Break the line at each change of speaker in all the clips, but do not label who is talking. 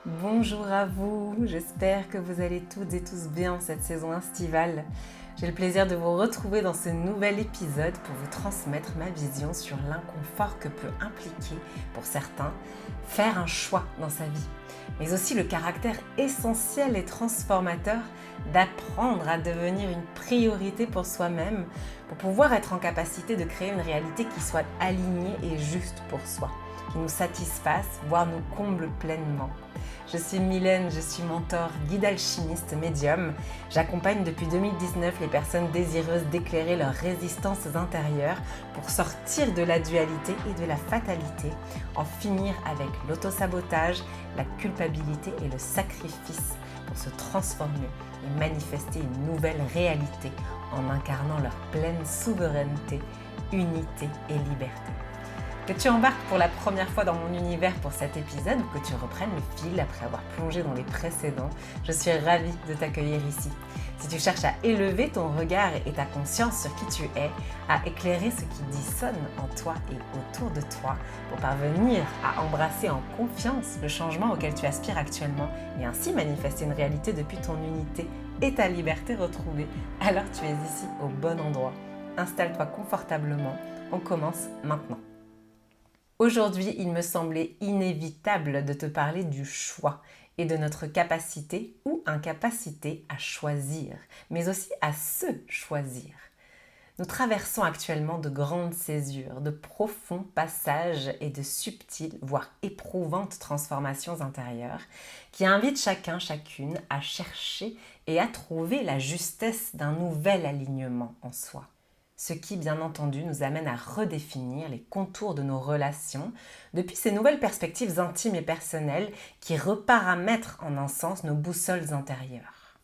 Bonjour à vous, j'espère que vous allez toutes et tous bien cette saison estivale. J'ai le plaisir de vous retrouver dans ce nouvel épisode pour vous transmettre ma vision sur l'inconfort que peut impliquer, pour certains, faire un choix dans sa vie, mais aussi le caractère essentiel et transformateur d'apprendre à devenir une priorité pour soi-même, pour pouvoir être en capacité de créer une réalité qui soit alignée et juste pour soi, qui nous satisfasse, voire nous comble pleinement. Je suis Mylène, je suis mentor, guide alchimiste, médium. J'accompagne depuis 2019 les personnes désireuses d'éclairer leurs résistances intérieures pour sortir de la dualité et de la fatalité, en finir avec l'autosabotage, la culpabilité et le sacrifice pour se transformer et manifester une nouvelle réalité en incarnant leur pleine souveraineté, unité et liberté. Que tu embarques pour la première fois dans mon univers pour cet épisode ou que tu reprennes le fil après avoir plongé dans les précédents, je suis ravie de t'accueillir ici. Si tu cherches à élever ton regard et ta conscience sur qui tu es, à éclairer ce qui dissonne en toi et autour de toi pour parvenir à embrasser en confiance le changement auquel tu aspires actuellement et ainsi manifester une réalité depuis ton unité et ta liberté retrouvée, alors tu es ici au bon endroit. Installe-toi confortablement, on commence maintenant. Aujourd'hui, il me semblait inévitable de te parler du choix et de notre capacité ou incapacité à choisir, mais aussi à se choisir. Nous traversons actuellement de grandes césures, de profonds passages et de subtiles, voire éprouvantes transformations intérieures qui invitent chacun, chacune à chercher et à trouver la justesse d'un nouvel alignement en soi. Ce qui, bien entendu, nous amène à redéfinir les contours de nos relations depuis ces nouvelles perspectives intimes et personnelles qui reparamètrent en un sens nos boussoles intérieures.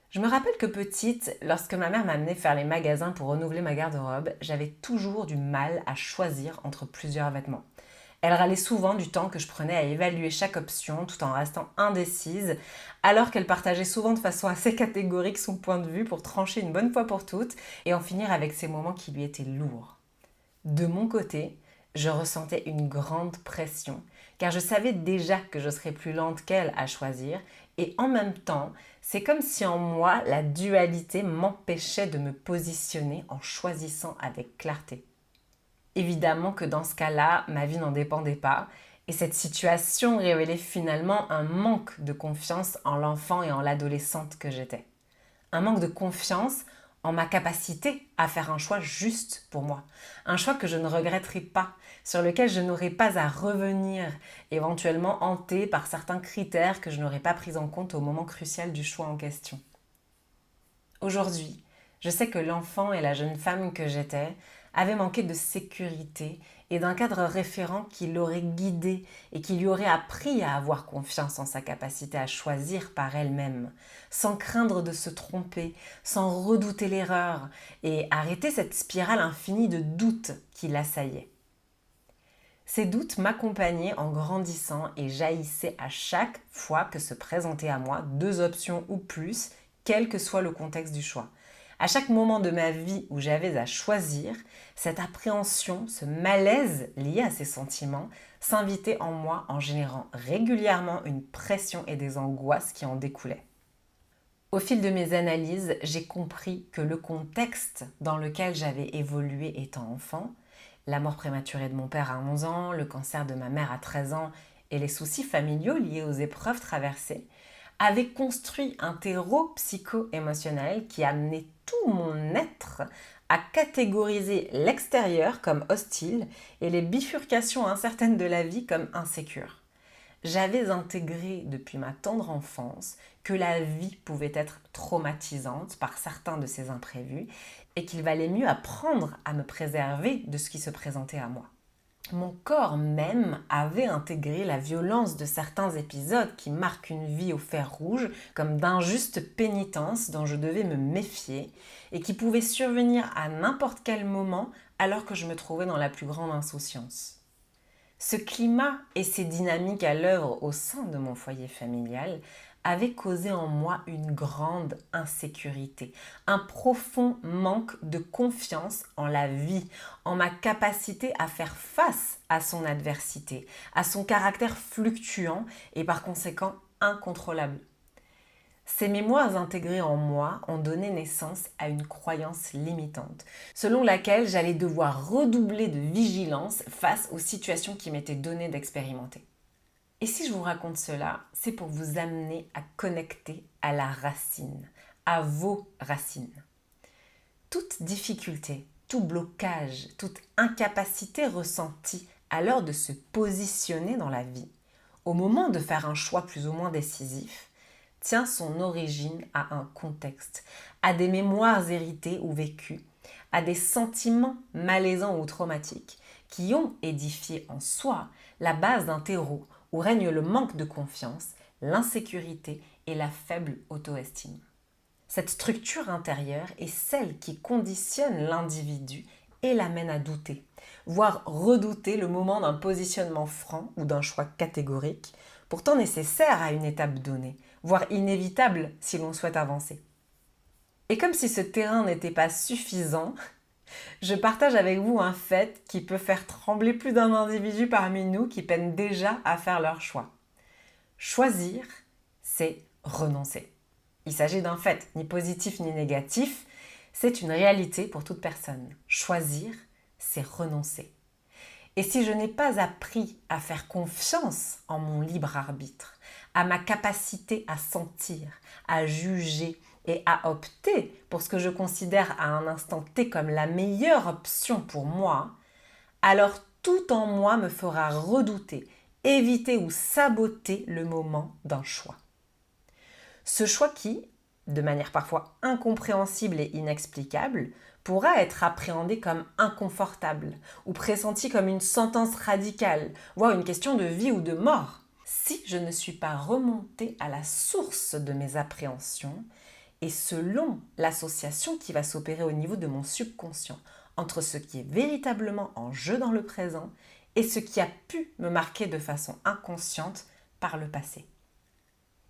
Je me rappelle que petite, lorsque ma mère m'amenait faire les magasins pour renouveler ma garde-robe, j'avais toujours du mal à choisir entre plusieurs vêtements. Elle râlait souvent du temps que je prenais à évaluer chaque option tout en restant indécise, alors qu'elle partageait souvent de façon assez catégorique son point de vue pour trancher une bonne fois pour toutes et en finir avec ces moments qui lui étaient lourds. De mon côté, je ressentais une grande pression, car je savais déjà que je serais plus lente qu'elle à choisir, et en même temps, c'est comme si en moi, la dualité m'empêchait de me positionner en choisissant avec clarté. Évidemment que dans ce cas-là, ma vie n'en dépendait pas, et cette situation révélait finalement un manque de confiance en l'enfant et en l'adolescente que j'étais. Un manque de confiance en ma capacité à faire un choix juste pour moi. Un choix que je ne regretterai pas, sur lequel je n'aurai pas à revenir, éventuellement hanté par certains critères que je n'aurais pas pris en compte au moment crucial du choix en question. Aujourd'hui, je sais que l'enfant et la jeune femme que j'étais avaient manqué de sécurité et d'un cadre référent qui l'aurait guidée et qui lui aurait appris à avoir confiance en sa capacité à choisir par elle-même, sans craindre de se tromper, sans redouter l'erreur et arrêter cette spirale infinie de doutes qui l'assaillait. Ces doutes m'accompagnaient en grandissant et jaillissaient à chaque fois que se présentaient à moi deux options ou plus, quel que soit le contexte du choix. À chaque moment de ma vie où j'avais à choisir, cette appréhension, ce malaise lié à ces sentiments s'invitait en moi en générant régulièrement une pression et des angoisses qui en découlaient. Au fil de mes analyses, j'ai compris que le contexte dans lequel j'avais évolué étant enfant, la mort prématurée de mon père à 11 ans, le cancer de ma mère à 13 ans et les soucis familiaux liés aux épreuves traversées, avaient construit un terreau psycho-émotionnel qui amenait tout mon être à catégoriser l'extérieur comme hostile et les bifurcations incertaines de la vie comme insécures. J'avais intégré depuis ma tendre enfance que la vie pouvait être traumatisante par certains de ses imprévus et qu'il valait mieux apprendre à me préserver de ce qui se présentait à moi. Mon corps même avait intégré la violence de certains épisodes qui marquent une vie au fer rouge comme d'injustes pénitences dont je devais me méfier et qui pouvaient survenir à n'importe quel moment alors que je me trouvais dans la plus grande insouciance. Ce climat et ces dynamiques à l'œuvre au sein de mon foyer familial avait causé en moi une grande insécurité, un profond manque de confiance en la vie, en ma capacité à faire face à son adversité, à son caractère fluctuant et par conséquent incontrôlable. Ces mémoires intégrées en moi ont donné naissance à une croyance limitante, selon laquelle j'allais devoir redoubler de vigilance face aux situations qui m'étaient données d'expérimenter. Et si je vous raconte cela, c'est pour vous amener à connecter à la racine, à vos racines. Toute difficulté, tout blocage, toute incapacité ressentie à l'heure de se positionner dans la vie, au moment de faire un choix plus ou moins décisif, tient son origine à un contexte, à des mémoires héritées ou vécues, à des sentiments malaisants ou traumatiques qui ont édifié en soi la base d'un terreau où règne le manque de confiance, l'insécurité et la faible auto-estime. Cette structure intérieure est celle qui conditionne l'individu et l'amène à douter, voire redouter le moment d'un positionnement franc ou d'un choix catégorique, pourtant nécessaire à une étape donnée, voire inévitable si l'on souhaite avancer. Et comme si ce terrain n'était pas suffisant, je partage avec vous un fait qui peut faire trembler plus d'un individu parmi nous qui peinent déjà à faire leur choix. Choisir, c'est renoncer. Il s'agit d'un fait, ni positif ni négatif, c'est une réalité pour toute personne. Choisir, c'est renoncer. Et si je n'ai pas appris à faire confiance en mon libre arbitre, à ma capacité à sentir, à juger et à opter pour ce que je considère à un instant T comme la meilleure option pour moi, alors tout en moi me fera redouter, éviter ou saboter le moment d'un choix. Ce choix qui, de manière parfois incompréhensible et inexplicable, pourra être appréhendé comme inconfortable ou pressenti comme une sentence radicale, voire une question de vie ou de mort, si je ne suis pas remontée à la source de mes appréhensions et selon l'association qui va s'opérer au niveau de mon subconscient entre ce qui est véritablement en jeu dans le présent et ce qui a pu me marquer de façon inconsciente par le passé.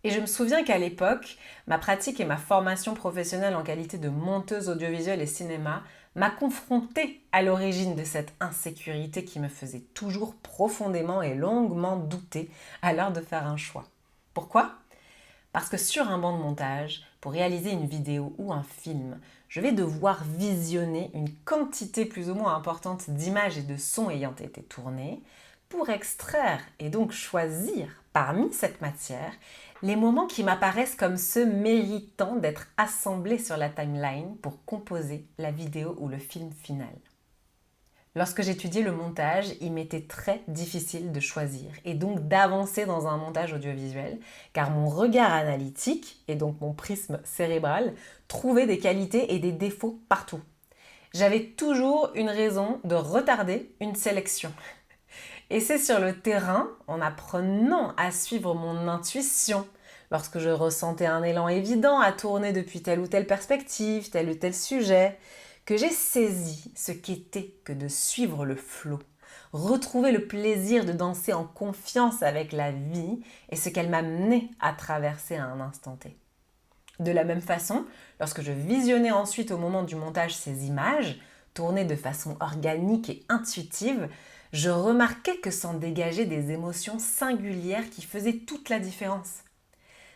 Et je me souviens qu'à l'époque, ma pratique et ma formation professionnelle en qualité de monteuse audiovisuelle et cinéma m'a confrontée à l'origine de cette insécurité qui me faisait toujours profondément et longuement douter à l'heure de faire un choix. Pourquoi ? Parce que sur un banc de montage, pour réaliser une vidéo ou un film, je vais devoir visionner une quantité plus ou moins importante d'images et de sons ayant été tournés pour extraire et donc choisir parmi cette matière les moments qui m'apparaissent comme ceux méritant d'être assemblés sur la timeline pour composer la vidéo ou le film final. Lorsque j'étudiais le montage, il m'était très difficile de choisir et donc d'avancer dans un montage audiovisuel car mon regard analytique et donc mon prisme cérébral trouvait des qualités et des défauts partout. J'avais toujours une raison de retarder une sélection. Et c'est sur le terrain, en apprenant à suivre mon intuition, lorsque je ressentais un élan évident à tourner depuis telle ou telle perspective, tel ou tel sujet, que j'ai saisi ce qu'était que de suivre le flot, retrouver le plaisir de danser en confiance avec la vie et ce qu'elle m'amenait à traverser à un instant T. De la même façon, lorsque je visionnais ensuite au moment du montage ces images, tournées de façon organique et intuitive, je remarquais que s'en dégageaient des émotions singulières qui faisaient toute la différence.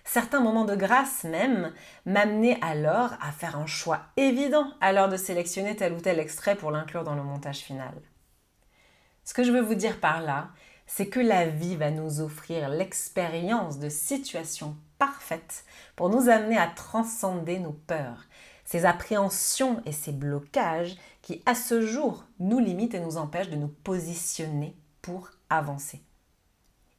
Certains moments de grâce même m'amenaient alors à faire un choix évident à l'heure de sélectionner tel ou tel extrait pour l'inclure dans le montage final. Ce que je veux vous dire par là, c'est que la vie va nous offrir l'expérience de situations parfaites pour nous amener à transcender nos peurs, ces appréhensions et ces blocages qui, à ce jour, nous limitent et nous empêchent de nous positionner pour avancer.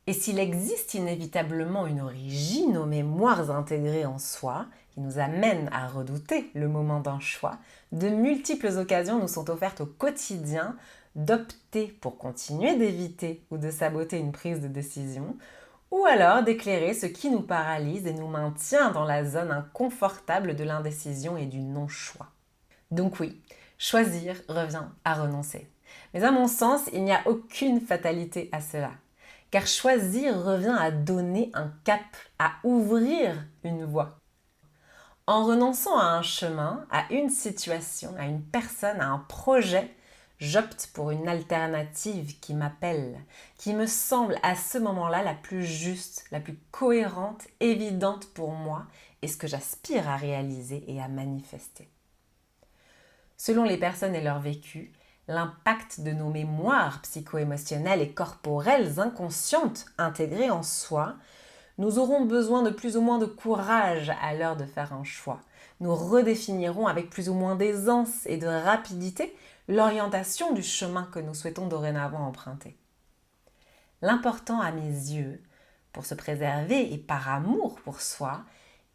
Et s'il existe inévitablement une origine aux mémoires intégrées en soi, qui nous amène à redouter le moment d'un choix, de multiples occasions nous sont offertes au quotidien d'opter pour continuer d'éviter ou de saboter une prise de décision, ou alors d'éclairer ce qui nous paralyse et nous maintient dans la zone inconfortable de l'indécision et du non-choix. Donc oui, choisir revient à renoncer. Mais à mon sens, il n'y a aucune fatalité à cela. car choisir revient à donner un cap, à ouvrir une voie. En renonçant à un chemin, à une situation, à une personne, à un projet, j'opte pour une alternative qui m'appelle, qui me semble à ce moment-là la plus juste, la plus cohérente, évidente pour moi et ce que j'aspire à réaliser et à manifester. Selon les personnes et leur vécu, l'impact de nos mémoires psycho-émotionnelles et corporelles inconscientes intégrées en soi, nous aurons besoin de plus ou moins de courage à l'heure de faire un choix. Nous redéfinirons avec plus ou moins d'aisance et de rapidité l'orientation du chemin que nous souhaitons dorénavant emprunter. L'important à mes yeux, pour se préserver et par amour pour soi,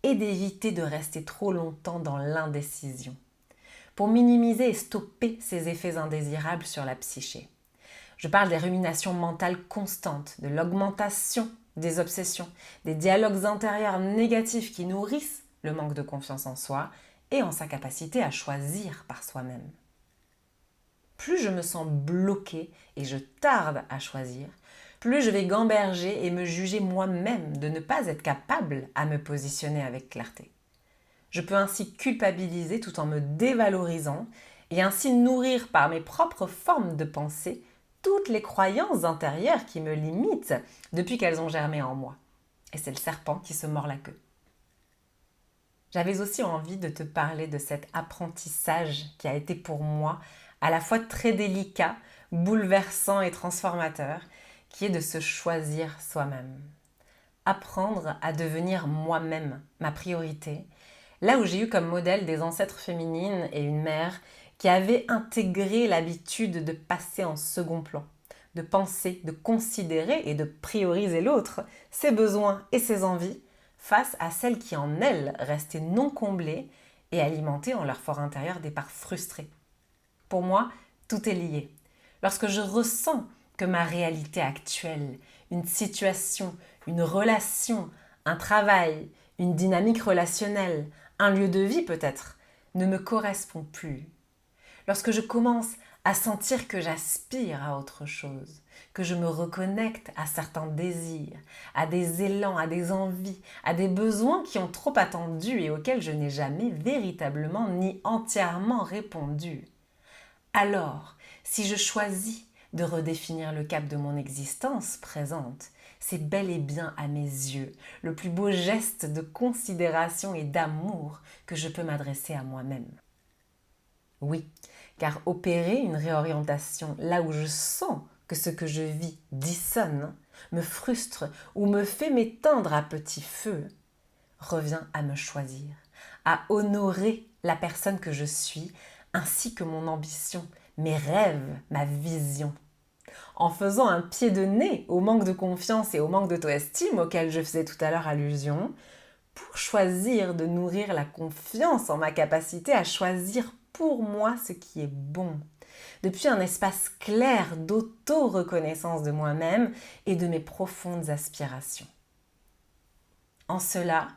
est d'éviter de rester trop longtemps dans l'indécision, pour minimiser et stopper ces effets indésirables sur la psyché. Je parle des ruminations mentales constantes, de l'augmentation des obsessions, des dialogues intérieurs négatifs qui nourrissent le manque de confiance en soi et en sa capacité à choisir par soi-même. Plus je me sens bloquée et je tarde à choisir, plus je vais gamberger et me juger moi-même de ne pas être capable à me positionner avec clarté. Je peux ainsi culpabiliser tout en me dévalorisant et ainsi nourrir par mes propres formes de pensée toutes les croyances intérieures qui me limitent depuis qu'elles ont germé en moi. Et c'est le serpent qui se mord la queue. J'avais aussi envie de te parler de cet apprentissage qui a été pour moi à la fois très délicat, bouleversant et transformateur, qui est de se choisir soi-même. Apprendre à devenir moi-même ma priorité, là où j'ai eu comme modèle des ancêtres féminines et une mère qui avaient intégré l'habitude de passer en second plan, de penser, de considérer et de prioriser l'autre, ses besoins et ses envies, face à celles qui en elles restaient non comblées et alimentées en leur fort intérieur des parts frustrées. Pour moi, tout est lié. Lorsque je ressens que ma réalité actuelle, une situation, une relation, un travail, une dynamique relationnelle, un lieu de vie peut-être, ne me correspond plus. Lorsque je commence à sentir que j'aspire à autre chose, que je me reconnecte à certains désirs, à des élans, à des envies, à des besoins qui ont trop attendu et auxquels je n'ai jamais véritablement ni entièrement répondu. Alors, si je choisis de redéfinir le cap de mon existence présente, c'est bel et bien à mes yeux le plus beau geste de considération et d'amour que je peux m'adresser à moi-même. Oui, car opérer une réorientation là où je sens que ce que je vis dissonne, me frustre ou me fait m'éteindre à petit feu, revient à me choisir, à honorer la personne que je suis, ainsi que mon ambition, mes rêves, ma vision. En faisant un pied de nez au manque de confiance et au manque d'auto-estime auquel je faisais tout à l'heure allusion, pour choisir de nourrir la confiance en ma capacité à choisir pour moi ce qui est bon, depuis un espace clair d'auto-reconnaissance de moi-même et de mes profondes aspirations. En cela,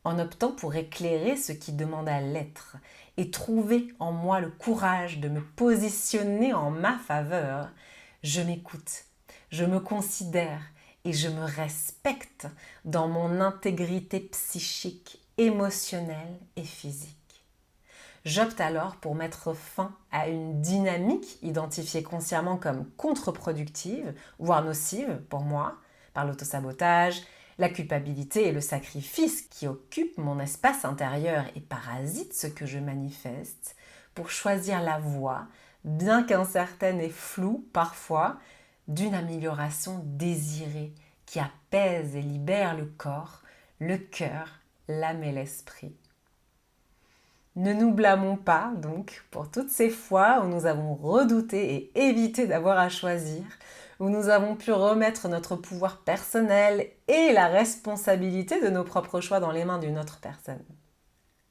en optant pour éclairer ce qui demande à l'être et trouver en moi le courage de me positionner en ma faveur, je m'écoute, je me considère et je me respecte dans mon intégrité psychique, émotionnelle et physique. J'opte alors pour mettre fin à une dynamique identifiée consciemment comme contre-productive, voire nocive pour moi, par l'autosabotage, la culpabilité et le sacrifice qui occupent mon espace intérieur et parasitent ce que je manifeste, pour choisir la voie, bien qu'incertaine et floue parfois, d'une amélioration désirée qui apaise et libère le corps, le cœur, l'âme et l'esprit. Ne nous blâmons pas, donc, pour toutes ces fois où nous avons redouté et évité d'avoir à choisir, où nous avons pu remettre notre pouvoir personnel et la responsabilité de nos propres choix dans les mains d'une autre personne.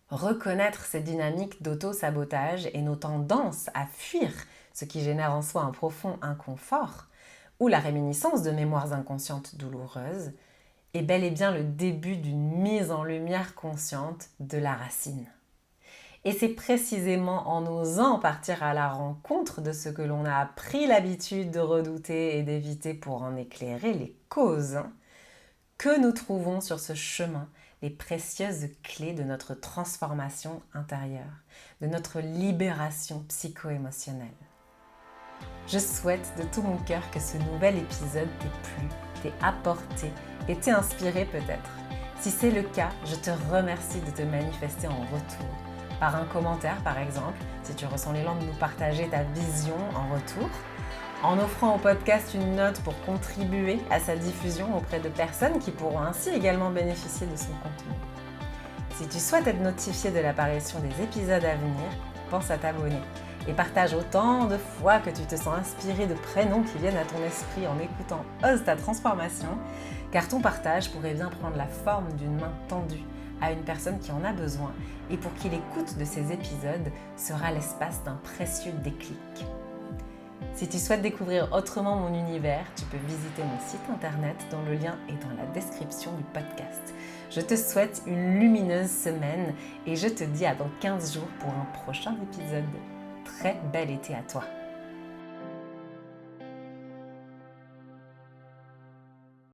Reconnaître ces dynamiques d'auto-sabotage et nos tendances à fuir ce qui génère en soi un profond inconfort, ou la réminiscence de mémoires inconscientes douloureuses, est bel et bien le début d'une mise en lumière consciente de la racine. Et c'est précisément en osant partir à la rencontre de ce que l'on a pris l'habitude de redouter et d'éviter pour en éclairer les causes que nous trouvons sur ce chemin les précieuses clés de notre transformation intérieure, de notre libération psycho-émotionnelle. Je souhaite de tout mon cœur que ce nouvel épisode t'ait plu, t'ait apporté et t'ait inspiré peut-être. Si c'est le cas, je te remercie de te manifester en retour. Par un commentaire par exemple, si tu ressens l'élan de nous partager ta vision en retour, en offrant au podcast une note pour contribuer à sa diffusion auprès de personnes qui pourront ainsi également bénéficier de son contenu. Si tu souhaites être notifié de l'apparition des épisodes à venir, pense à t'abonner et partage autant de fois que tu te sens inspiré de prénoms qui viennent à ton esprit en écoutant Ose ta transformation, car ton partage pourrait bien prendre la forme d'une main tendue à une personne qui en a besoin et pour qui l'écoute de ces épisodes sera l'espace d'un précieux déclic. Si tu souhaites découvrir autrement mon univers, tu peux visiter mon site internet dont le lien est dans la description du podcast. Je te souhaite une lumineuse semaine et je te dis à dans 15 jours pour un prochain épisode. Très bel été à toi!